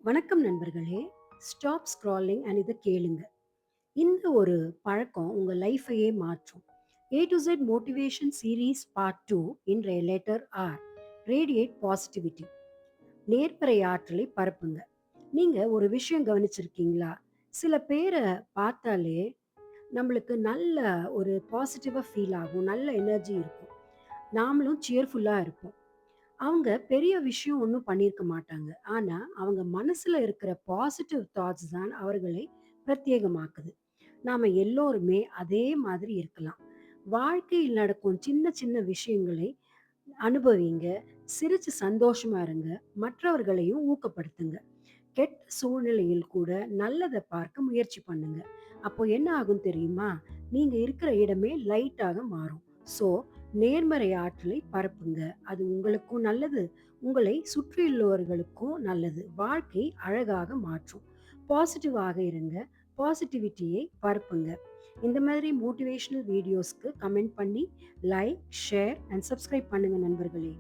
வணக்கம் நண்பர்களே. Stop scrolling and இத கேளுங்க. இந்த ஒரு பழக்கம் உங்க லைஃபையே மாற்றும். A to Z motivation series part 2 இன்றைய லெட்டர் ஆர். Radiate positivity. நேர்மறை ஆற்றலை பரப்புங்க. நீங்க ஒரு விஷயம் கவனிச்சிருக்கீங்களா? சில பேர பார்த்தாலே நம்மளுக்கு நல்ல ஒரு பாசிட்டிவா ஃபீல் ஆகும். நல்ல எனர்ஜி இருக்கும். நாமளும் சியர்ஃபுல்லா இருப்போம். அவங்க பெரிய விஷயம் ஒண்ணும் பண்ணியிருக்க மாட்டாங்க. ஆனா, அவங்க மனசுல இருக்கிற பாசிட்டிவ் தாட்ஸ் தான் அவர்களை பிரத்யேகமாக்குது. நாம எல்லோருமே அதே மாதிரி இருக்கலாம். வாழ்க்கையில் நடக்கும் சின்ன சின்ன விஷயங்களை அனுபவிங்க. சிரிச்சு சந்தோஷமா இருங்க. மற்றவர்களையும் ஊக்கப்படுத்துங்க. கெட்ட சூழ்நிலையில் கூட நல்லத பார்க்க முயற்சி பண்ணுங்க. அப்போ என்ன ஆகும் தெரியுமா? நீங்க இருக்கிற இடமே லைட்டாக மாறும். ஸோ, நேர்மறை ஆற்றலை பரப்புங்க. அது உங்களுக்கும் நல்லது. உங்களை சுற்றியுள்ளவர்களுக்கும் நல்லது. வாழ்க்கை அழகாக மாற்றும். பாசிட்டிவாக இருங்க. பாசிட்டிவிட்டியை பரப்புங்க. இந்த மாதிரி மோட்டிவேஷனல் வீடியோஸ்க்கு கமெண்ட் பண்ணி லைக், ஷேர் அண்ட் சப்ஸ்கிரைப் பண்ணுங்க நண்பர்களே.